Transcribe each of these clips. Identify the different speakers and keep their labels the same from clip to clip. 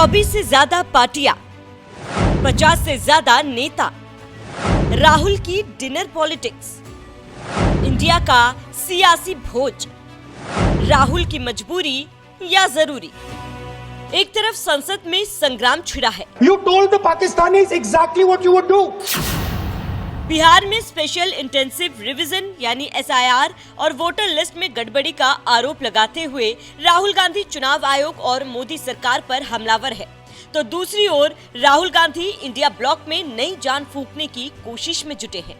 Speaker 1: 24 से ज्यादा पार्टियां, 50 से ज्यादा नेता, राहुल की डिनर पॉलिटिक्स, इंडिया का सियासी भोज, राहुल की मजबूरी या जरूरी। एक तरफ संसद में संग्राम छिड़ा है।
Speaker 2: You told the Pakistanis exactly what you would do.
Speaker 1: Bihar में स्पेशल इंटेंसिव रिवीजन यानी SIR और वोटर लिस्ट में गड़बड़ी का आरोप लगाते हुए राहुल गांधी चुनाव आयोग और मोदी सरकार पर हमलावर है, तो दूसरी ओर राहुल गांधी इंडिया ब्लॉक में नई जान फूंकने की कोशिश में जुटे हैं।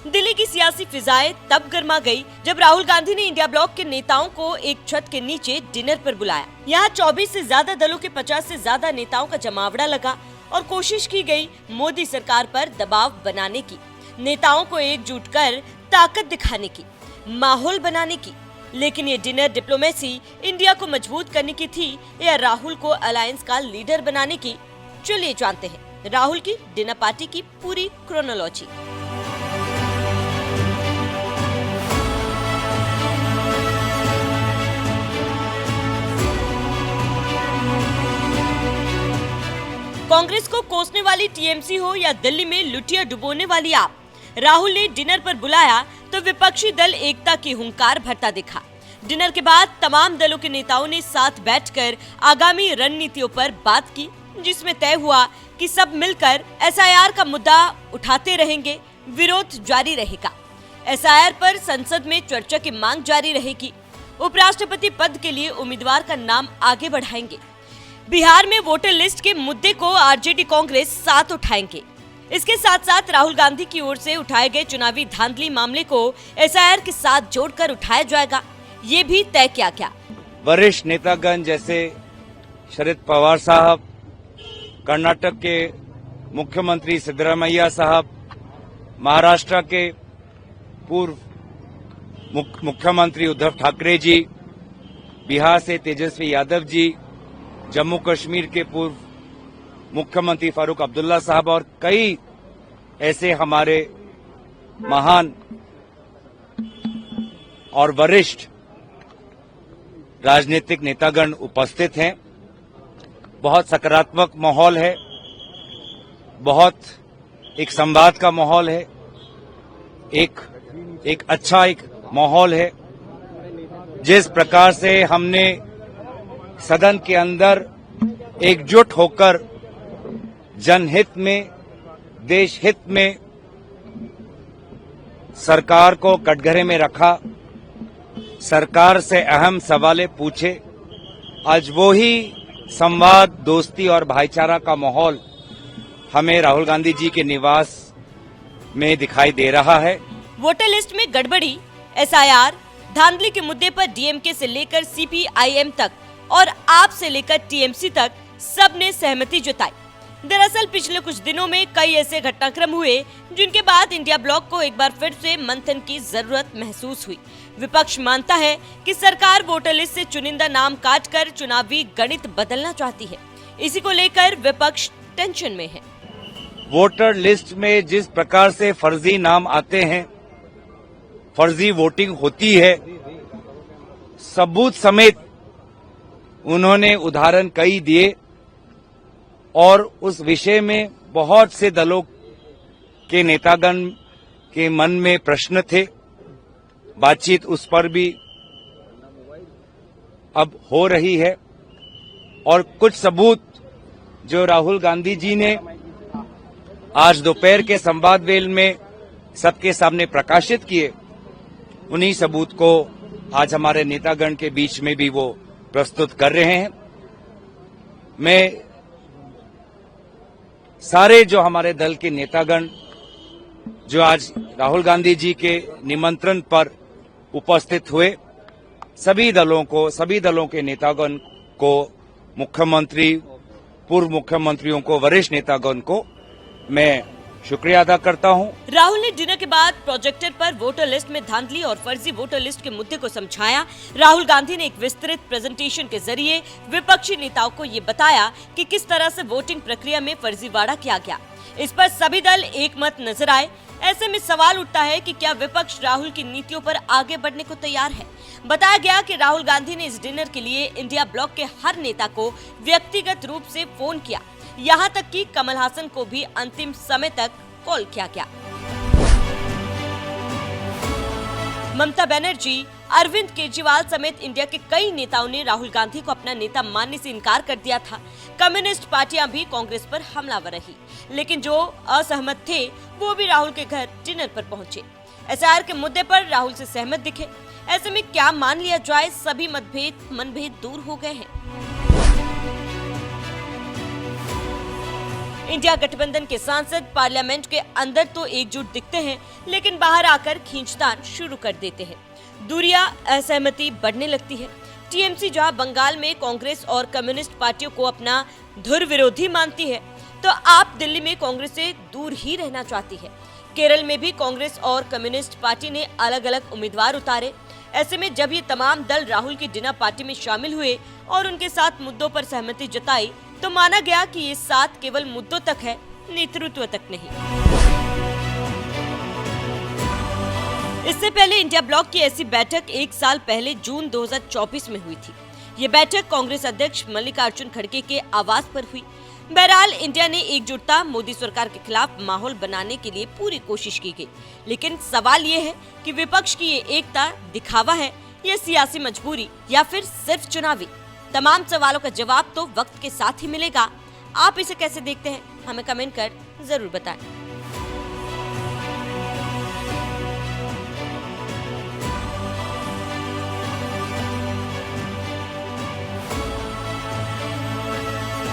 Speaker 1: दिल्ली की सियासी फिजाएं तब गर्मा गई जब राहुल गांधी ने इंडिया ब्लॉक के नेताओं को एक छत के नीचे डिनर पर बुलाया। यहाँ 24 से ज्यादा दलों के 50 से ज्यादा नेताओं का जमावड़ा लगा और कोशिश की गई मोदी सरकार पर दबाव बनाने की, नेताओं को एकजुट कर ताकत दिखाने की, माहौल बनाने की। लेकिन ये डिनर डिप्लोमेसी इंडिया को मजबूत करने की थी या राहुल को अलायंस का लीडर बनाने की? चलिए जानते हैं राहुल की डिनर पार्टी की पूरी क्रोनोलॉजी। कांग्रेस को कोसने वाली TMC हो या दिल्ली में लुटिया डुबोने वाली आप, राहुल ने डिनर पर बुलाया तो विपक्षी दल एकता की हुंकार भरता दिखा। डिनर के बाद तमाम दलों के नेताओं ने साथ बैठकर आगामी रणनीतियों पर बात की, जिसमें तय हुआ कि सब मिलकर SIR का मुद्दा उठाते रहेंगे, विरोध जारी रहेगा। SIR पर संसद में चर्चा की मांग जारी रहेगी। उपराष्ट्रपति पद के लिए उम्मीदवार का नाम आगे बढ़ाएंगे। बिहार में वोटर लिस्ट के मुद्दे को RJD कांग्रेस साथ उठाएंगे। इसके साथ साथ राहुल गांधी की ओर से उठाए गए चुनावी धांधली मामले को SIR के साथ जोड़कर उठाया जाएगा, ये भी तय किया गया।
Speaker 3: वरिष्ठ नेतागण जैसे शरद पवार साहब, कर्नाटक के मुख्यमंत्री सिद्धरामैया साहब, महाराष्ट्र के पूर्व मुख्यमंत्री उद्धव ठाकरे जी, बिहार से तेजस्वी यादव जी, जम्मू कश्मीर के पूर्व मुख्यमंत्री फारूक अब्दुल्ला साहब और कई ऐसे हमारे महान और वरिष्ठ राजनीतिक नेतागण उपस्थित हैं। बहुत सकारात्मक माहौल है, बहुत एक संवाद का माहौल है, एक अच्छा माहौल है। जिस प्रकार से हमने सदन के अंदर एकजुट होकर जनहित में, देश हित में सरकार को कटघरे में रखा, सरकार से अहम सवालें पूछे, आज वो ही संवाद, दोस्ती और भाईचारा का माहौल हमें राहुल गांधी जी के निवास में दिखाई दे रहा है।
Speaker 1: वोटर लिस्ट में गड़बड़ी, SIR, धांधली के मुद्दे पर DMK से लेकर CPIM तक और आप से लेकर TMC तक सबने सहमति जताई। दरअसल पिछले कुछ दिनों में कई ऐसे घटनाक्रम हुए जिनके बाद इंडिया ब्लॉक को एक बार फिर से मंथन की जरूरत महसूस हुई। विपक्ष मानता है कि सरकार वोटर लिस्ट से चुनिंदा नाम काटकर चुनावी गणित बदलना चाहती है। इसी को लेकर विपक्ष टेंशन में है।
Speaker 3: वोटर लिस्ट में जिस प्रकार से फर्जी नाम आते हैं, फर्जी वोटिंग होती है, सबूत समेत उन्होंने उदाहरण कई दिए और उस विषय में बहुत से दलों के नेतागण के मन में प्रश्न थे। बातचीत उस पर भी अब हो रही है और कुछ सबूत जो राहुल गांधी जी ने आज दोपहर के संवाद वेल में सबके सामने प्रकाशित किए, उन्हीं सबूत को आज हमारे नेतागण के बीच में भी वो प्रस्तुत कर रहे हैं। मैं सारे जो हमारे दल के नेतागण जो आज राहुल गांधी जी के निमंत्रण पर उपस्थित हुए, सभी दलों के नेतागण को, मुख्यमंत्री, पूर्व मुख्यमंत्रियों को, वरिष्ठ नेतागण को मैं शुक्रिया अदा करता हूं।
Speaker 1: राहुल ने डिनर के बाद प्रोजेक्टर पर वोटर लिस्ट में धांधली और फर्जी वोटर लिस्ट के मुद्दे को समझाया। राहुल गांधी ने एक विस्तृत प्रेजेंटेशन के जरिए विपक्षी नेताओं को ये बताया कि किस तरह से वोटिंग प्रक्रिया में फर्जीवाड़ा किया गया। इस पर सभी दल एक मत नजर आए। ऐसे में सवाल उठता है कि क्या विपक्ष राहुल की नीतियों पर आगे बढ़ने को तैयार है। बताया गया कि राहुल गांधी ने इस डिनर के लिए इंडिया ब्लॉक के हर नेता को व्यक्तिगत रूप से फोन किया, यहाँ तक कि कमल हासन को भी अंतिम समय तक कॉल किया गया। ममता बनर्जी, अरविंद केजरीवाल समेत इंडिया के कई नेताओं ने राहुल गांधी को अपना नेता मानने से इनकार कर दिया था। कम्युनिस्ट पार्टियां भी कांग्रेस पर हमलावर रही, लेकिन जो असहमत थे वो भी राहुल के घर डिनर पर पहुंचे। एसआईआर के मुद्दे पर राहुल से सहमत दिखे। ऐसे में क्या मान लिया जाए, सभी मनभेद दूर हो गए हैं। इंडिया गठबंधन के सांसद पार्लियामेंट के अंदर तो एकजुट दिखते हैं, लेकिन बाहर आकर खींचतान शुरू कर देते हैं। दूरियां, असहमति बढ़ने लगती है। टीएमसी जहां बंगाल में कांग्रेस और कम्युनिस्ट पार्टियों को अपना धुर विरोधी मानती है, तो आप दिल्ली में कांग्रेस से दूर ही रहना चाहती है। केरल में भी कांग्रेस और कम्युनिस्ट पार्टी ने अलग अलग उम्मीदवार उतारे। ऐसे में जब ये तमाम दल राहुल की डिनर पार्टी में शामिल हुए और उनके साथ मुद्दों पर सहमति जताई, तो माना गया कि ये साथ केवल मुद्दों तक है, नेतृत्व तक नहीं। इससे पहले इंडिया ब्लॉक की ऐसी बैठक 1 साल पहले जून 2024 में हुई थी। ये बैठक कांग्रेस अध्यक्ष मल्लिकार्जुन खड़गे के आवास पर हुई। बहरहाल इंडिया ने एकजुटता, मोदी सरकार के खिलाफ माहौल बनाने के लिए पूरी कोशिश की गई, लेकिन सवाल ये है कि विपक्ष की ये एकता दिखावा है या सियासी मजबूरी या फिर सिर्फ चुनावी। तमाम सवालों का जवाब तो वक्त के साथ ही मिलेगा। आप इसे कैसे देखते हैं, हमें कमेंट कर जरूर बताएं।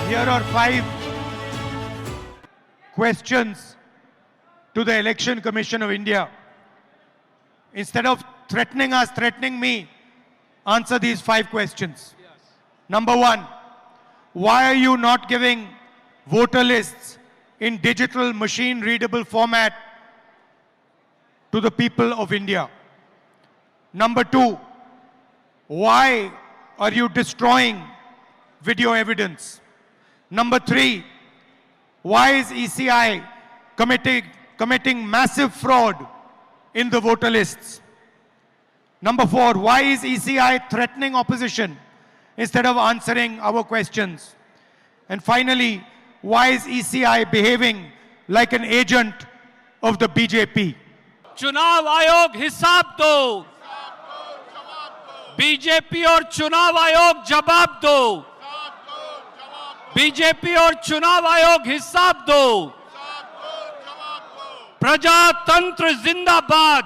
Speaker 2: Here are 5 questions to the Election Commission of India. Instead of threatening us, threatening me, answer these 5 questions. Number 1, why are you not giving voter lists in digital machine readable format to the people of India? Number 2, why are you destroying video evidence? Number 3, why is ECI committing massive fraud in the voter lists? Number 4, why is ECI threatening opposition instead of answering our questions? And finally, why is ECI behaving like an agent of the BJP?
Speaker 4: चुनाव आयोग हिसाब दो, BJP और चुनाव आयोग जवाब दो, BJP और चुनाव आयोग हिसाब दो। प्रजातंत्र जिंदाबाद,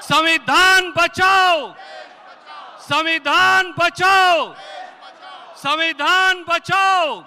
Speaker 4: संविधान बचाओ, संविधान बचाओ, संविधान बचाओ।